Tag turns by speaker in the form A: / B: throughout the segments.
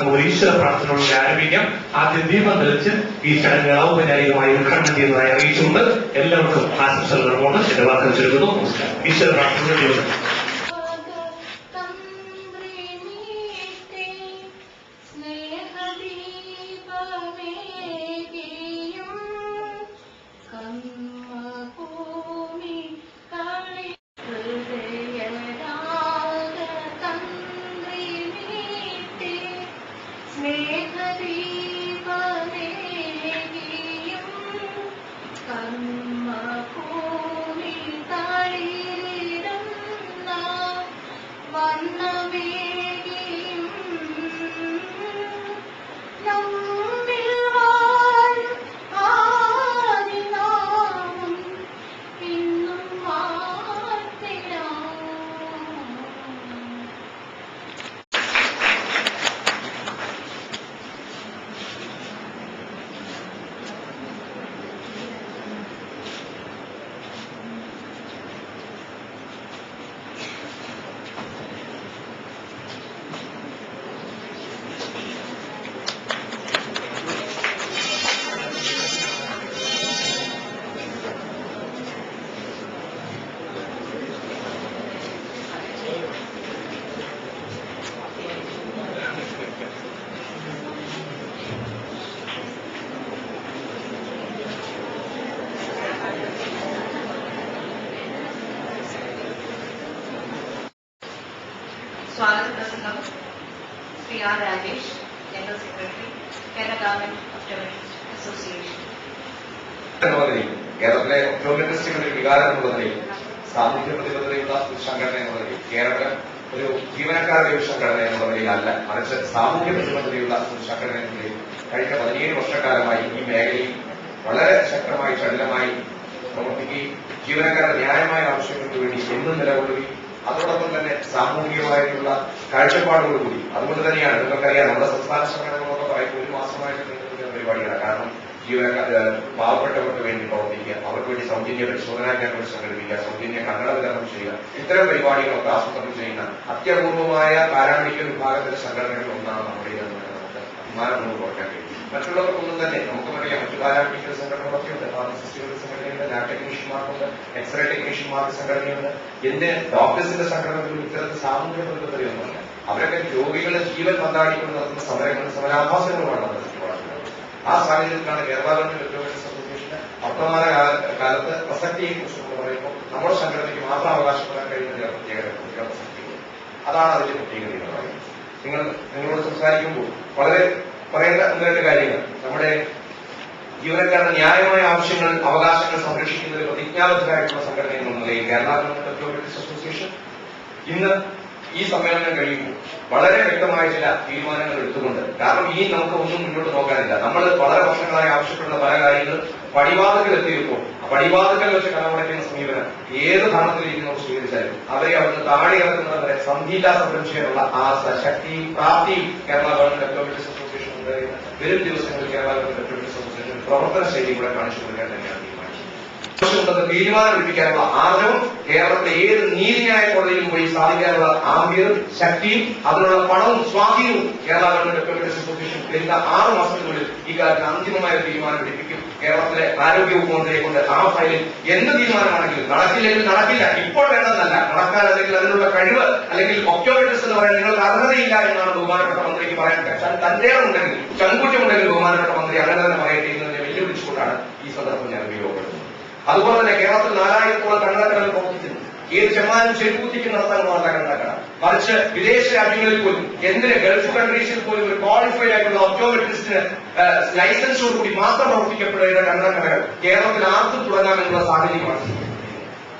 A: നമുക്ക് ഈശ്വര പ്രാർത്ഥനയോടെ ആരംഭിക്കാം. ആദ്യം ദീപം തെളിച്ച് ഈ ചടങ്ങ് ഔപചാരികമായി ഉദ്ഘാടനം ചെയ്യുന്നതായി അറിയിച്ചുകൊണ്ട് എല്ലാവർക്കും ആശംസകൾ നേർന്നുകൊണ്ട് എന്റെ വാക്കുകൾ ചുരുക്കുന്നു. ഈശ്വര പ്രാർത്ഥനയുടെ ദീപം.
B: स्वागत प्रसंगम Shri R Rajesh, general secretary, Kerala government optometrist association.
C: കേരളത്തിലെ ഒപ്റ്റോമെട്രിസ്റ്റുകളുടെ വികാരം എന്നുള്ളതിൽ സാമൂഹ്യ പ്രതിബദ്ധതയുള്ള ഒരു സംഘടന എന്നുള്ളതിൽ കേരളം ഒരു ജീവനക്കാരുടെ ഒരു സംഘടന എന്നുള്ളതിൽ അല്ല, മറിച്ച് സാമൂഹ്യ പ്രതിബദ്ധതയുള്ള ഒരു സംഘടന എന്നുള്ളതിൽ കഴിഞ്ഞ 17 വർഷക്കാലമായി ഈ മേഖലയിൽ വളരെ ശക്തമായി ചടുലമായി പ്രവർത്തിക്കുകയും ജീവനക്കാരുടെ ന്യായമായ ആവശ്യങ്ങൾക്ക് വേണ്ടി എന്നും നിലകൊള്ളുകയും അതോടൊപ്പം തന്നെ സാമൂഹികമായിട്ടുള്ള കാഴ്ചപ്പാടുകളോടുകൂടി. അതുകൊണ്ട് തന്നെയാണ് നിങ്ങൾക്കറിയാം, നമ്മുടെ സംസ്ഥാന സംഘടനകളൊക്കെ പറയുമ്പോൾ 1 മാസമായിട്ട് നിൽക്കുന്ന പരിപാടിയാണ്. കാരണം പാവപ്പെട്ടവർക്ക് വേണ്ടി പ്രവർത്തിക്കുക, അവർക്ക് വേണ്ടി സൗജന്യ പരിശോധനാ ക്യാമ്പുകൾ സംഘടിപ്പിക്കുക, സൗജന്യ കണ്ണട വിതരണം ചെയ്യുക, ഇത്തരം പരിപാടികളൊക്കെ ആസൂത്രണം ചെയ്യുന്ന അത്യപൂർവമായ പാരാമെഡിക്കൽ വിഭാഗത്തിലെ സംഘടനകളിൽ ഒന്നാണ് നമ്മുടെ നമുക്ക് അഭിമാനപൂർവ്വം ഓർക്കാൻ കഴിയും. മറ്റുള്ളവർക്കൊന്നും തന്നെ നമുക്കറിയാം, മറ്റു പാരാമെഡിക്കൽ സംഘടനകളൊക്കെ ഉണ്ട്. ഫാർമസിസ്റ്റുകളുടെ സംഘടനയുണ്ട്, ലാബ് ടെക്നീഷ്യന്മാർക്കുണ്ട്, എക്സ്റേ ടെക്നീഷ്യന്മാർക്ക് സംഘടനയുണ്ട്, ഡോക്ടേഴ്സിന്റെ സംഘടനകളിൽ ഇത്തരത്തിൽ സാമൂഹ്യ പ്രതിബദ്ധതയൊന്നുമില്ല. അവരൊക്കെ രോഗികളുടെ ജീവൻ പന്താടിക്കൊണ്ട് നടത്തുന്ന സമരങ്ങളും സമരാഭാസങ്ങളുമാണ് നമ്മുടെ ചുറ്റുപാടുള്ളത്. ആ സാഹചര്യത്തിലാണ് കേരള ഗവൺമെന്റ് ഒപ്റ്റോമെട്രിസ്റ്റ് അസോസിയേഷന് വർത്തമാന കാലത്ത് പ്രസക്തിയെ കുറിച്ച് നമ്മൾ പറയുമ്പോൾ നമ്മുടെ സംഘടനയ്ക്ക് മാത്രം അവകാശപ്പെടാൻ കഴിയുന്ന പ്രത്യേകത പ്രസക്തികൾ. അതാണ് അതിന്റെ പ്രത്യേകത എന്ന് പറയുന്നത്. നിങ്ങളോട് സംസാരിക്കുമ്പോൾ വളരെ പറയേണ്ട 1-2 കാര്യങ്ങൾ. നമ്മുടെ ജീവനക്കാരുടെ ന്യായമായ ആവശ്യങ്ങൾ, അവകാശങ്ങൾ സംരക്ഷിക്കുന്നതിൽ പ്രതിജ്ഞാബദ്ധരായിട്ടുള്ള സംഘടന എന്നുള്ള നിലയിൽ കേരള ഗവൺമെന്റ് ഒപ്റ്റോമെട്രിസ്റ്റ് അസോസിയേഷൻ ഇന്ന് ഈ സമ്മേളനം കഴിയുമ്പോൾ വളരെ വ്യക്തമായ ചില തീരുമാനങ്ങൾ എടുത്തുകൊണ്ട്, കാരണം ഇനി നമുക്ക് ഒന്നും മുന്നോട്ട് നോക്കാനില്ല. നമ്മൾ വളരെ വർഷങ്ങളായി ആവശ്യപ്പെടുന്ന പല കാര്യങ്ങൾ പടിവാതിക്കൽ എത്തിയപ്പോൾ പടിവാതിക്കൽ വെച്ച് കടമടയ്ക്കുന്ന സമീപനം ഏത് ഭരണത്തിലിരിക്കുന്നവർ സ്വീകരിച്ചാലും അവരെ അവിടുന്ന് താഴെ ഇറക്കുന്നവരെ സന്ധിയില്ലാ സംരക്ഷിക്കാനുള്ള ആ ശക്തിയും പ്രാപ്തിയും കേരള ഗവൺമെന്റ് ഒപ്റ്റോമെട്രിസ്റ്റ് അസോസിയേഷൻ ഉണ്ടായിരുന്ന വരും ദിവസങ്ങളിൽ കേരള ഗവൺമെന്റ് ഒപ്റ്റോമെട്രിസ്റ്റ് അസോസിയേഷൻ പ്രവർത്തന ശൈലി കൂടെ കാണിച്ചു കൊടുക്കാൻ തന്നെയാണ് തീരുമാനമെടുപ്പിക്കാനുള്ള ആർജവും കേരളത്തിലെ ഏത് നീതിന്യായ കോടതിയിലും പോയി സാധിക്കാനുള്ള ആംബിയറും ശക്തിയും അതിനുള്ള പണവും സ്വാധീനവും കേരള ഗവൺമെന്റ് ഒപ്റ്റോമെട്രിസ്റ്റ് അസോസിയേഷൻ വരുന്ന 6 മാസത്തിനുള്ളിൽ ഈ കാര്യത്തിൽ അന്തിമമായ തീരുമാനം എടുപ്പിക്കും. കേരളത്തിലെ ആരോഗ്യവകുപ്പ് മന്ത്രിയെ കൊണ്ട് ആ ഫയലിൽ എന്ത് തീരുമാനമാണെങ്കിലും നടക്കില്ലെങ്കിൽ നടക്കില്ല, ഇപ്പോൾ വേണമെന്നല്ല, നടക്കാൻ അല്ലെങ്കിൽ അതിനുള്ള കഴിവ് അല്ലെങ്കിൽ ഒപ്റ്റോമെട്രിസ്റ്റ് എന്ന് പറയാൻ നിങ്ങൾക്ക് അർഹതയില്ല എന്നാണ് ബഹുമാനപ്പെട്ട മന്ത്രിക്ക് പറയാൻ തന്റെ ഉണ്ടെങ്കിൽ ചങ്കുറ്റമുണ്ടെങ്കിൽ ബഹുമാനപ്പെട്ട മന്ത്രി അങ്ങനെ തന്നെ പറയട്ടെ എന്നതിനെ വെല്ലുവിളിച്ചുകൊണ്ടാണ് ഈ സന്ദർഭം ഞാൻ ഉപയോഗപ്പെടുത്തുന്നത്. അതുപോലെ തന്നെ കേരളത്തിൽ 4000-ഓളം കണ്ണടക്കടകൾ പ്രവർത്തിക്കുന്നു. ഏത് ചെമ്മാനും ചെരുപ്പൂത്തിക്ക് നടത്താനുള്ള കണ്ണടക്കട, മറിച്ച് വിദേശ രാജ്യങ്ങളിൽ പോലും, എന്തിന് ഗൾഫ് കൺട്രീസിൽ പോലും ഒരു ക്വാളിഫൈഡ് ആയിട്ടുള്ള ഒപ്റ്റോമെട്രിസ്റ്റിന് ലൈസൻസോടുകൂടി മാത്രം പ്രവർത്തിക്കപ്പെടുന്ന കണ്ണടക്കടകൾ കേരളത്തിൽ ആർക്കും തുടങ്ങാമെന്നുള്ള സാഹചര്യമാണ്.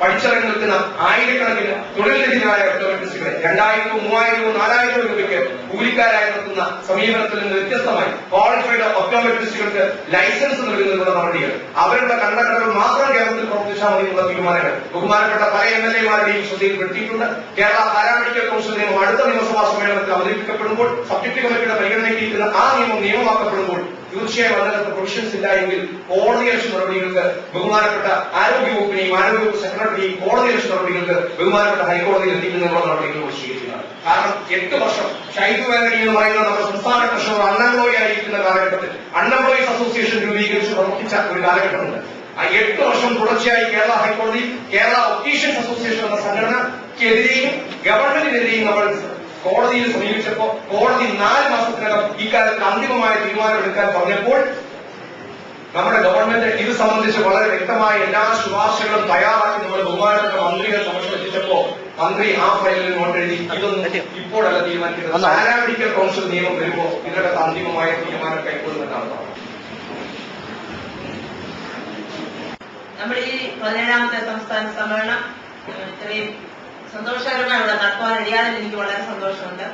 C: പഠിച്ചിറങ്ങി നിൽക്കുന്ന ആയിരക്കണക്കിന് തൊഴിൽ രഹിതരായ ഒപ്റ്റോമെട്രിസ്റ്റുകളെ 2000, 3000, 4000 രൂപയ്ക്ക് കൂലിക്കാരായി നടത്തുന്ന സമീപനത്തിൽ നിന്ന് വ്യത്യസ്തമായി ക്വാളിഫൈഡ് ഒപ്റ്റോമെട്രിസ്റ്റുകൾക്ക് ലൈസൻസ് നൽകുന്നതിനുള്ള നടപടികൾ, അവരുടെ കണ്ണടകൾ മാത്രം കേരളത്തിൽ പ്രവർത്തിച്ചാൽ മതി എന്നുള്ള തീരുമാനങ്ങൾ ബഹുമാനപ്പെട്ട പല MLA-മാരുടെയും ശ്രദ്ധയിൽപ്പെടുത്തിയിട്ടുണ്ട്. കേരള പാരാമെഡിക്കൽ കൗൺസിൽ നിയമം അടുത്ത നിയമസഭാ സമ്മേളനത്തിൽ അവതരിപ്പിക്കപ്പെടുമ്പോൾ, സബ്ജക്ട് കമ്മിറ്റിയുടെ പരിഗണനയ്ക്കിരിക്കുന്ന ആ നിയമം നിയമമാക്കപ്പെടുമ്പോൾ തീർച്ചയായും അതിനകത്ത് പ്രൊവിഷൻസ് ഇല്ല എങ്കിൽ കോടതിയലക്ഷ്യ നടപടികൾക്ക് ബഹുമാനപ്പെട്ട ആരോഗ്യവകുപ്പിനെയും ആരോഗ്യവകുപ്പ് സെക്രട്ടറി ബഹുമാനപ്പെട്ട ഈ കോടതി ലക്ഷ്യ നടപടികൾക്ക് ബഹുമാനപ്പെട്ട ഹൈക്കോടതിയിൽ എത്തിക്കുന്നതിനുള്ള നടപടികൾ സ്വീകരിക്കുന്നത്. കാരണം 8 വർഷം ഷൈജു വേങ്ങണി എന്ന് പറയുന്ന നമ്മുടെ സംസ്ഥാന ട്രഷറർ അൺഎംപ്ലോയി ആയിരിക്കുന്ന കാലഘട്ടത്തിൽ അൺഎംപ്ലോയീസ് അസോസിയേഷൻ രൂപീകരിച്ച് പ്രവർത്തിച്ച ഒരു കാലഘട്ടമുണ്ട്. ആ 8 വർഷം തുടർച്ചയായി കേരള ഹൈക്കോടതി കേരള ഒപ്റ്റീഷ്യൻസ് അസോസിയേഷൻ എന്ന സംഘടനയ്ക്കെതിരെയും ഗവൺമെന്റിനെതിരെയും നമ്മൾ കോടതിയിൽ സമീപിച്ചപ്പോൾ കോടതി 4 മാസത്തിനകം ഇക്കാര്യത്തിൽ അന്തിമമായ തീരുമാനമെടുക്കാൻ പറഞ്ഞപ്പോൾ നമ്മുടെ ഗവൺമെന്റ് ഇത് സംബന്ധിച്ച് വളരെ വ്യക്തമായ എല്ലാ ശുപാർശകളും തയ്യാറാക്കി നമ്മുടെ ബഹുമാനപ്പെട്ട മന്ത്രികൾ സമർപ്പിച്ചപ്പോൾ മന്ത്രി ആ ഫയലിൽ നോട്ട് എഴുതി ഇതൊന്നും ഇപ്പോഴല്ല തീരുമാനിക്കുന്നത്, പാരാമെഡിക്കൽ കൗൺസിൽ നിയമം വരുമ്പോൾ ഇതിനകത്ത് അന്തിമമായ തീരുമാനം കൈക്കൊള്ളുമെന്നാണ് പറഞ്ഞത്.
B: നമ്മുടെ ഈ 17ാമത്തെ സംസ്ഥാന സമ്മേളനം ഇത്രയും സന്തോഷകരമായി ഇവിടെ നടത്താൻ കഴിയാതെ എനിക്ക് വളരെ സന്തോഷമുണ്ട്.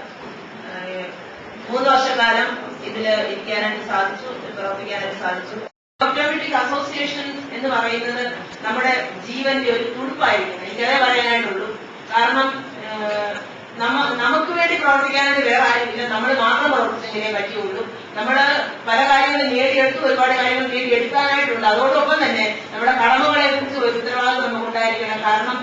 B: 3 വർഷക്കാലം ഇതിൽ ഇരിക്കാനായിട്ട് സാധിച്ചു, പ്രവർത്തിക്കാനായിട്ട് സാധിച്ചു. ഓട്ടോമാറ്റിക് അസോസിയേഷൻ എന്ന് പറയുന്നത് നമ്മുടെ ജീവന്റെ ഒരു തുടുപ്പായിരിക്കും, എനിക്കതേ പറയാനായിട്ടുള്ളൂ. കാരണം നമുക്ക് വേണ്ടി പ്രവർത്തിക്കാനായിട്ട് വേറെ ആരുമില്ല, നമ്മൾ മാത്രം പ്രവർത്തിച്ചെങ്കിലേ പറ്റുള്ളൂ. നമ്മള് പല കാര്യങ്ങളും നേടിയെടുത്ത് ഒരുപാട് കാര്യങ്ങൾ നേടിയെടുക്കാനായിട്ടുണ്ട്. അതോടൊപ്പം തന്നെ നമ്മുടെ കടമകളെ കുറിച്ച് ഒരു ഉത്തരവാദിത്വം നമുക്കുണ്ടായിരിക്കണം. കാരണം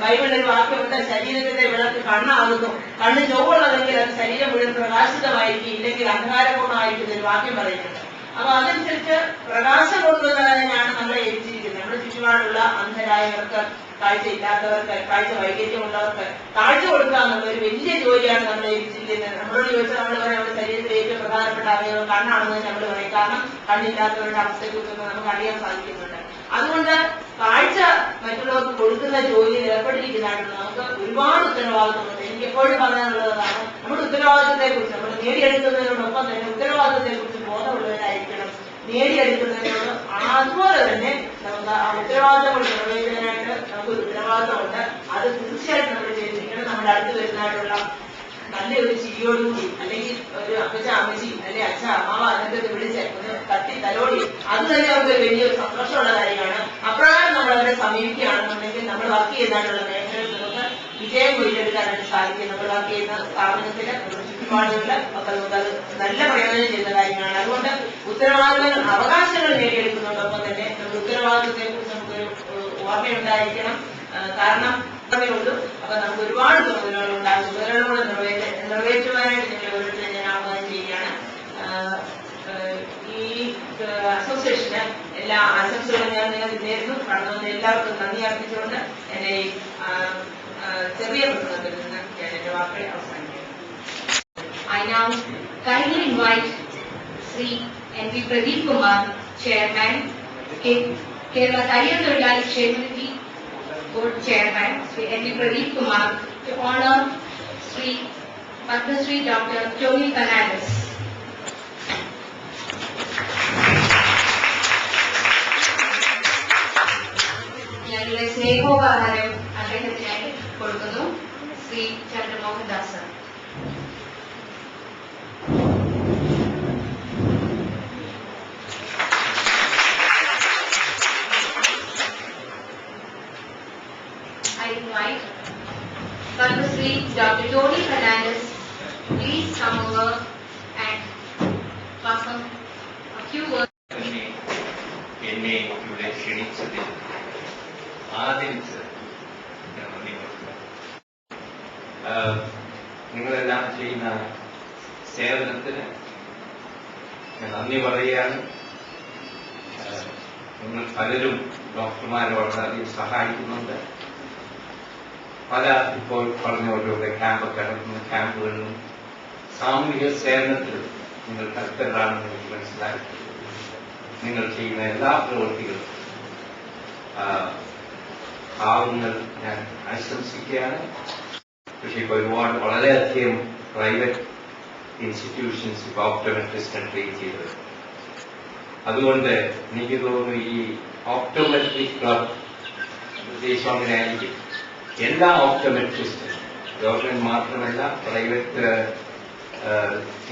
B: ബൈബിളിൽ ഒരു വാക്യമുണ്ട്, ശരീരത്തിന്റെ വിളക്ക് കണ്ണാകുന്നു, കണ്ണ് ചൊവ്വുള്ളതെങ്കിൽ അത് ശരീരം മുഴുവൻ പ്രകാശിതമായിരിക്കും, ഇല്ലെങ്കിൽ അന്ധകാരപൂർണ്ണമായിരിക്കും ഒരു വാക്യം പറയുന്നുണ്ട്. അപ്പൊ അതനുസരിച്ച് പ്രകാശം കൊണ്ടുവന്നതിനാണ് നമ്മളെ ഏൽപ്പിച്ചിരിക്കുന്നത്. നമ്മുടെ ചുറ്റുപാടുള്ള അന്ധരായവർക്ക്, കാഴ്ചയില്ലാത്തവർക്ക്, കാഴ്ച വൈകല്യമുള്ളവർക്ക് കാഴ്ച കൊടുക്കുക എന്നുള്ള ഒരു വലിയ ജോലിയാണ് നമ്മളെ ഏൽപ്പിച്ചിരിക്കുന്നത്. നമ്മളോട് ചോദിച്ചാൽ നമ്മൾ പറയാം നമ്മുടെ ശരീരത്തിലെ ഏറ്റവും പ്രധാനപ്പെട്ട അവയവം കണ്ണാണെന്ന് നമ്മൾ പറയും. കാരണം കണ്ണില്ലാത്തവരുടെ അവസ്ഥയെക്കുറിച്ചൊക്കെ നമുക്ക് അറിയാൻ സാധിക്കുന്നുണ്ട്. അതുകൊണ്ട് കാഴ്ച മറ്റുള്ളവർക്ക് കൊടുക്കുന്ന ജോലിയിൽ ഏർപ്പെട്ടിരിക്കുന്നതായിട്ട് നമുക്ക് ഒരുപാട് ഉത്തരവാദിത്വമുണ്ട്. എനിക്ക് എപ്പോഴും പറയാനുള്ളതാണ്, നമ്മുടെ ഉത്തരവാദിത്വത്തെ കുറിച്ച് നമ്മൾ നേടിയെടുക്കുന്നതിനോടൊപ്പം തന്നെ ഉത്തരവാദിത്വത്തെ കുറിച്ച് ബോധമുള്ളവരായിരിക്കണം. നേടിയെടുക്കുന്നതിനോട് അതുപോലെ തന്നെ നമുക്ക് ആ ഉത്തരവാദിത്തങ്ങൾ നിറവേറ്റാനായിട്ട് നമുക്കൊരു ഉത്തരവാദിത്തമുണ്ട്. അത് തീർച്ചയായിട്ടും നമ്മൾ ചെയ്തിരിക്കണം. നമ്മുടെ അടുത്ത് വരുന്നതായിട്ടുള്ള നല്ലൊരു ചിരിയോടുകൂടി, അല്ലെങ്കിൽ ഒരു അപ്പച്ച അമ്മച്ചി അല്ലെങ്കിൽ അച്ഛ അമ്മാവ എന്നൊക്കെ വിളിച്ച് ഒന്ന് തട്ടി തലോടി, അത് തന്നെ അവർക്ക് വലിയൊരു സന്തോഷമുള്ള കാര്യമാണ്. അപ്രകാരം നമ്മൾ അവരെ സമീപിക്കുകയാണെന്നുണ്ടെങ്കിൽ നമ്മൾ വർക്ക് ചെയ്യുന്നതായിട്ടുള്ള മേഖലകളിൽ നമുക്ക് വിജയം കൊയ്തെടുക്കാനായിട്ട് സാധിക്കും. നമ്മൾ വർക്ക് ചെയ്യുന്ന സ്ഥാപനത്തില് ചുറ്റുപാടുകളില് ഒക്കെ നമുക്കത് നല്ല പ്രയോജനം ചെയ്യുന്ന കാര്യങ്ങളാണ്. അതുകൊണ്ട് ഉത്തരവാദിത്തങ്ങൾ, അവകാശങ്ങൾ നേടിയെടുക്കുന്നതോടൊപ്പം തന്നെ നമ്മുടെ ഉത്തരവാദിത്തത്തെ കുറിച്ച് നമുക്കൊരു ഓർമ്മയുണ്ടായിരിക്കണം. കാരണം ഉള്ളൂ. അപ്പൊ നമുക്ക് ഒരുപാട് ചുമതലകൾ ഉണ്ടാകും. ചുമതലകൾ നിറവേറ്റുവാനായിട്ട് നിങ്ങൾ ഓരോരുത്തരെ ഞാൻ ആഹ്വാനം ചെയ്യുകയാണ്. ഈ അസോസിയേഷന് എല്ലാ ആശംസകളും ഞാൻ നിങ്ങൾക്ക് നേരുന്നു. കടന്നു എല്ലാവർക്കും നന്ദി അർപ്പിച്ചുകൊണ്ട് എന്റെ ഈ ചെറിയ പ്രസംഗത്തിൽ നിന്ന് ഞാൻ എന്റെ വാക്കുകളെ അവസാനിക്കുന്നു.
D: I now kindly invite Sri N.V. Pradeep Kumar, Chairman, Kerala Thayyar Thozhilali Kshetra Board Chairman, Sri N.V. Pradeep Kumar, to honor Sri Padma Shri Dr. Tony Fernandes. ഞങ്ങളുടെ സ്നേഹോപഹാരം അദ്ദേഹത്തിനായി കൊടുക്കുന്നു. Shri Chandramohan Das. I invite Padma Shri Dr. Tony Fernandes, please come over and pass on a few words.
A: എന്നെ ഇവിടെ ക്ഷണിച്ചതിൽ ആദരിച്ചത് ഞാൻ നന്ദി പറയുന്നു. നിങ്ങളെല്ലാം ചെയ്യുന്ന സേവനത്തിന് ഞാൻ നന്ദി പറയുകയാണ്. നിങ്ങൾ പലരും ഡോക്ടർമാരെ വളരെയധികം സഹായിക്കുന്നുണ്ട്. പല ഇപ്പോൾ പറഞ്ഞ ഓരോരുടെ ക്യാമ്പൊക്കെ നടക്കുന്ന ക്യാമ്പുകളിലും സാമൂഹിക സേവനത്തിലും നിങ്ങൾ തൽപരരാണെന്ന് എനിക്ക് മനസ്സിലായി. നിങ്ങൾ ചെയ്യുന്ന എല്ലാ പ്രവൃത്തികളും ഭാവങ്ങൾ ഞാൻ ആശംസിക്കുകയാണ്. പക്ഷെ ഇപ്പോൾ ഒരുപാട് വളരെയധികം പ്രൈവറ്റ് ഇൻസ്റ്റിറ്റ്യൂഷൻസ് ഇപ്പോൾ ഓപ്റ്റോമെട്രിസ്റ്റിനെ ട്രെയിൻ ചെയ്തത്. അതുകൊണ്ട് എനിക്ക് തോന്നുന്നു ഈ ഓപ്റ്റോമെട്രിക് ക്ലബ് ഉദ്ദേശം അങ്ങനെ ആയിരിക്കും. എല്ലാ ഓപ്റ്റോമെട്രിസ്റ്റും ഗവൺമെന്റ് മാത്രമല്ല പ്രൈവറ്റ്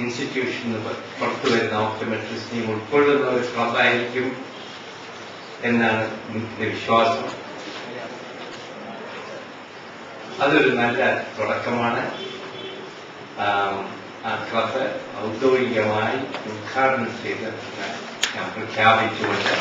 A: ഇൻസ്റ്റിറ്റ്യൂഷന് പുറത്തു വരുന്ന ഓപ്റ്റോമെട്രിസ്റ്റിനെയും ഉൾക്കൊള്ളുന്ന ഒരു ക്ലബായിരിക്കും എന്നാണ് എന്റെ വിശ്വാസം. അതൊരു നല്ല തുടക്കമാണ്. ആ ക്ലബ് ഔദ്യോഗികമായി ഉദ്ഘാടനം ചെയ്ത് ഞാൻ പ്രഖ്യാപിച്ചുകൊണ്ട്